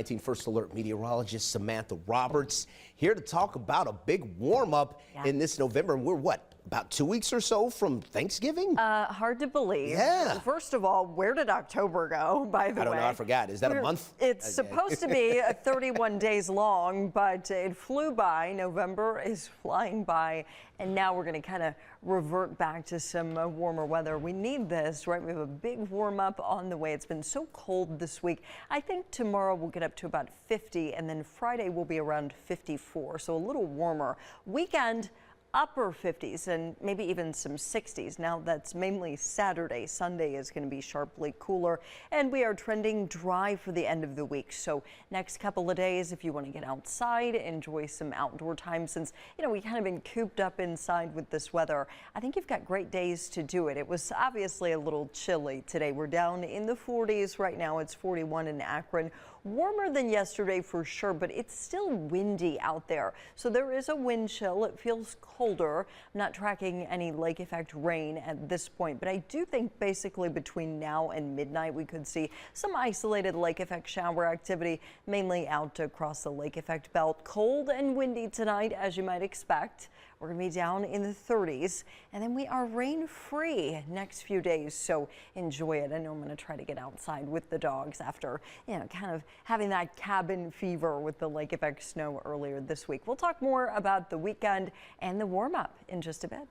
First Alert meteorologist Samantha Roberts here to talk about a big warm-up in this November. We're about 2 weeks or so from Thanksgiving? Hard to believe. Yeah. First of all, where did October go, by the way? I don't know. I forgot. Is that a month? It's supposed to be 31 days long, but it flew by. November is flying by, and now we're going to kind of revert back to some warmer weather. We need this, right? We have a big warm-up on the way. It's been so cold this week. I think tomorrow we'll get up to about 50, and then Friday will be around 54, so a little warmer. Weekend, upper 50s and maybe even some 60s. Now that's mainly Saturday. Sunday is going to be sharply cooler, and we are trending dry for the end of the week. So next couple of days, if you want to get outside, enjoy some outdoor time, since we kind of been cooped up inside with this weather, I think you've got great days to do it. It was obviously a little chilly today. We're down in the 40s right now. It's 41 in Akron. Warmer than yesterday for sure, but it's still windy out there. So there is a wind chill. It feels colder. I'm not tracking any lake effect rain at this point, but I do think basically between now and midnight we could see some isolated lake effect shower activity, mainly out across the lake effect belt. Cold and windy tonight, as you might expect. We're going to be down in the 30s, and then we are rain free next few days, so enjoy it. I know I'm going to try to get outside with the dogs after kind of having that cabin fever with the lake effect snow earlier this week. We'll talk more about the weekend and the warm-up in just a bit.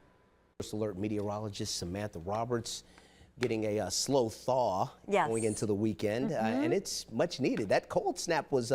First Alert meteorologist Samantha Roberts getting a slow thaw going into the weekend, and it's much needed. That cold snap was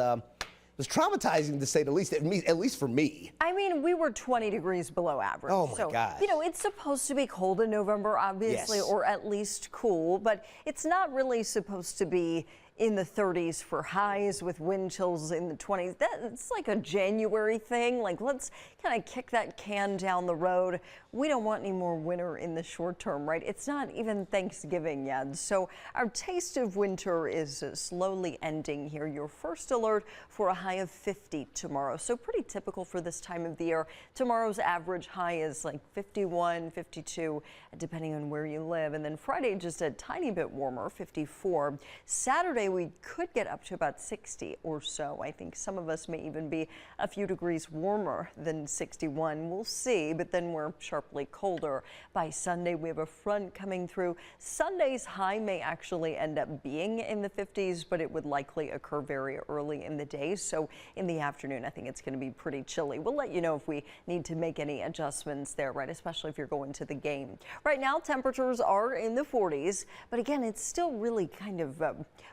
traumatizing, to say the least, at least for me. I mean, we were 20 degrees below average. Oh my gosh. It's supposed to be cold in November, obviously, or at least cool, but it's not really supposed to be in the 30s for highs with wind chills in the 20s. It's like a January thing. Like, let's kind of kick that can down the road. We don't want any more winter in the short term, right? It's not even Thanksgiving yet. So our taste of winter is slowly ending here. Your first alert for a high of 50 tomorrow. So pretty typical for this time of the year. Tomorrow's average high is like 51, 52, depending on where you live. And then Friday, just a tiny bit warmer, 54. Saturday, we could get up to about 60 or so. I think some of us may even be a few degrees warmer than 61. We'll see, but then we're sharply colder. By Sunday, we have a front coming through. Sunday's high may actually end up being in the 50s, but it would likely occur very early in the day. So in the afternoon, I think it's going to be pretty chilly. We'll let you know if we need to make any adjustments there, right? Especially if you're going to the game. Right now, temperatures are in the 40s, but again, it's still really kind of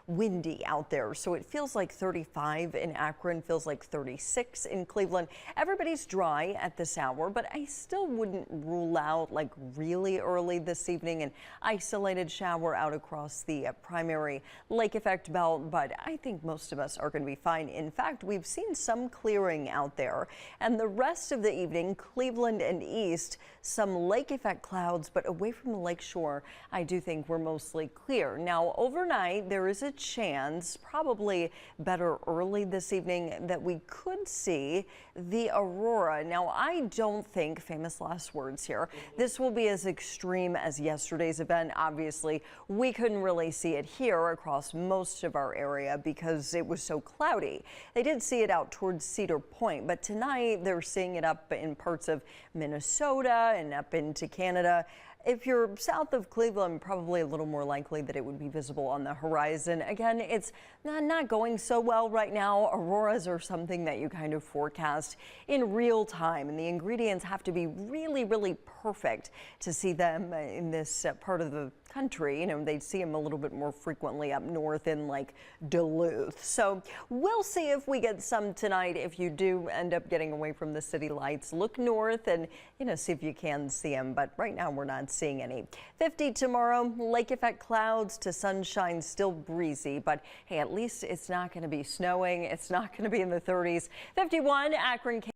windy out there. So it feels like 35 in Akron, feels like 36 in Cleveland. Everybody's dry at this hour, but I still wouldn't rule out like really early this evening an isolated shower out across the primary lake effect belt. But I think most of us are going to be fine. In fact, we've seen some clearing out there, and the rest of the evening, Cleveland and east, some lake effect clouds, but away from the lake shore, I do think we're mostly clear. Now, overnight, there is a chance, probably better early this evening, that we could see the aurora. Now, I don't think, famous last words here, this will be as extreme as yesterday's event. Obviously, we couldn't really see it here across most of our area because it was so cloudy. They did see it out towards Cedar Point, but tonight they're seeing it up in parts of Minnesota and up into Canada. If you're south of Cleveland, probably a little more likely that it would be visible on the horizon. Again, it's not going so well right now. Auroras are something that you kind of forecast in real time, and the ingredients have to be really, really perfect to see them in this part of the country. They see them a little bit more frequently up north in like Duluth. So we'll see if we get some tonight. If you do end up getting away from the city lights, look north and see if you can see them. But right now we're not seeing any. 50 tomorrow, lake effect clouds to sunshine, still breezy, but hey, at least it's not going to be snowing. It's not going to be in the 30s. 51, Akron.